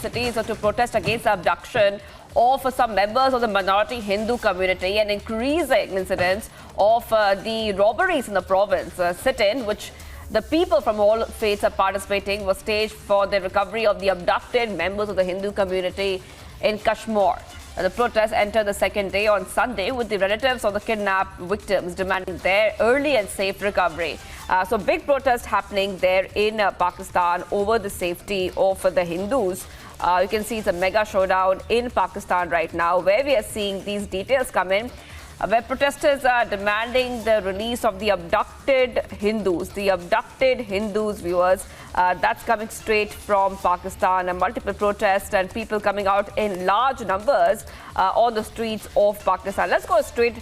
cities to protest against the abduction of some members of the minority Hindu community and increasing incidents of the robberies in the province. Sit-in, which the people from all faiths are participating, was staged for the recovery of the abducted members of the Hindu community in Kashmir. The protest entered the second day on Sunday, with the relatives of the kidnapped victims demanding their early and safe recovery. So big protest happening there in Pakistan over the safety of the Hindus. You can see it's a mega showdown in Pakistan right now, where we are seeing these details come in, where protesters are demanding the release of the abducted Hindus. The abducted Hindus, viewers, that's coming straight from Pakistan. Multiple protests and people coming out in large numbers on the streets of Pakistan. Let's go straight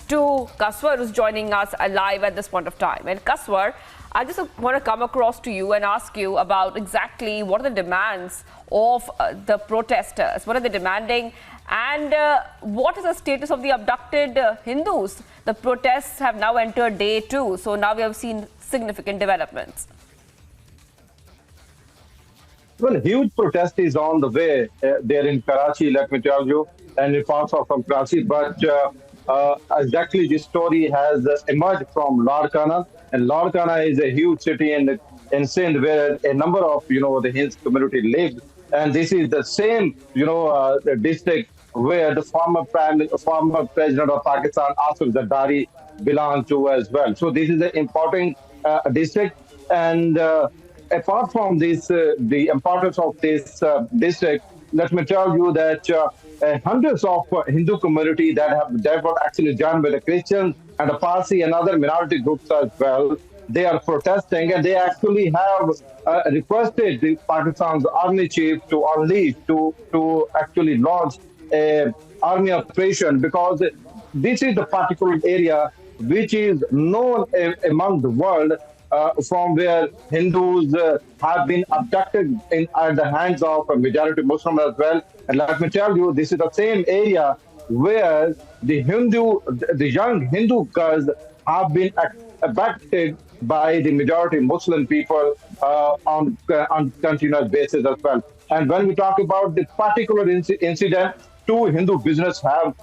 to Kaswar, who's joining us live at this point of time. And Kaswar, I just want to come across to you and ask you about exactly what are the demands of the protesters. What are they demanding? And what is the status of the abducted Hindus? The protests have now entered day 2. So now we have seen significant developments. Well, huge protest is on the way there in Karachi, let me tell you, and in parts of Karachi. But exactly this story has emerged from Larkana. And Larkana is a huge city in Sindh where a number of, the Hindu community lives. And this is the same, the district where the former president of Pakistan, Asif Zardari, belonged to as well. So this is an important district. And apart from this, the importance of this district, let me tell you that hundreds of Hindu community that were actually joined with the Christians and the Parsi and other minority groups as well, they are protesting, and they actually have requested the Pakistan's army chief to unleash, to actually launch an army operation, because this is the particular area which is known among the world from where Hindus have been abducted at the hands of a majority Muslim as well. And let me tell you, this is the same area where the young Hindu girls have been abducted by the majority Muslim people on continuous basis as well. And when we talk about the particular incident, 2 Hindu businessmen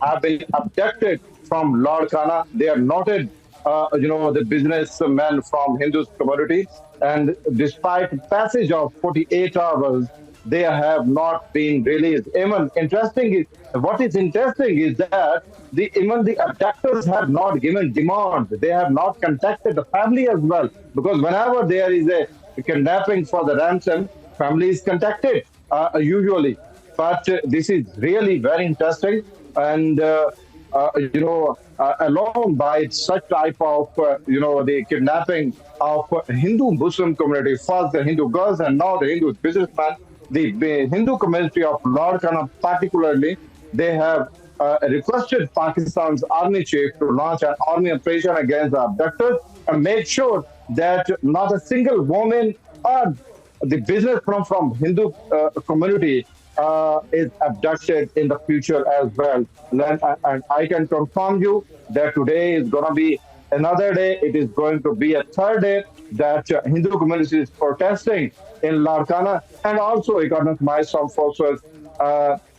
have been abducted from Larkana. They are noted, the businessmen from Hindu community. And despite passage of 48 hours, they have not been released. What is interesting is that even the abductors have not given demand. They have not contacted the family as well, because whenever there is a kidnapping for the ransom, family is contacted usually. But this is really very interesting, and along by such type of the kidnapping of Hindu Muslim community, first the Hindu girls and now the Hindu businessmen. The Hindu community of Larkana particularly, they have requested Pakistan's army chief to launch an army operation against the abductors and make sure that not a single woman or the businessman from Hindu community is abducted in the future as well. And I can confirm you that today is going to be another day. It is going to be a third day that Hindu community is protesting in Larkana, and also economic milestone forces.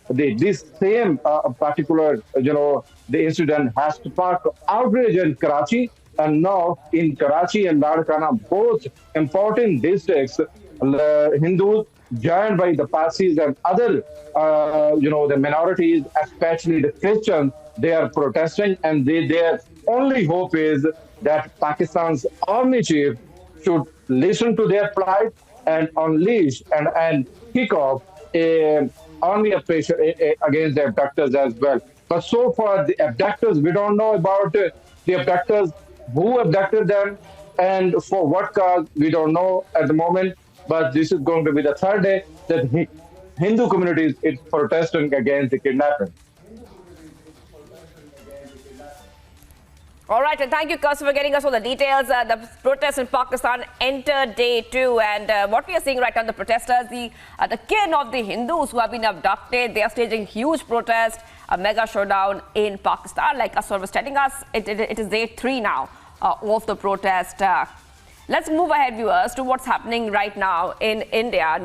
This same particular, the incident has sparked outrage in Karachi, and now in Karachi and Larkana, both important districts, Hindus joined by the Parsis and other, the minorities, especially the Christians, they are protesting, and their only hope is that Pakistan's army chief should listen to their plight and unleash and kick off an army operation against the abductors as well. But so far, the abductors, we don't know about the abductors, who abducted them, and for what cause, we don't know at the moment. But this is going to be the third day that Hindu communities is protesting against the kidnapping. All right, and thank you, Kaswar, for getting us all the details. The protests in Pakistan entered day 2, and what we are seeing right now, the protesters, the kin of the Hindus who have been abducted, they are staging huge protest, a mega showdown in Pakistan. Like Kaswar was telling us, it is day 3 now of the protest. Let's move ahead, viewers, to what's happening right now in India.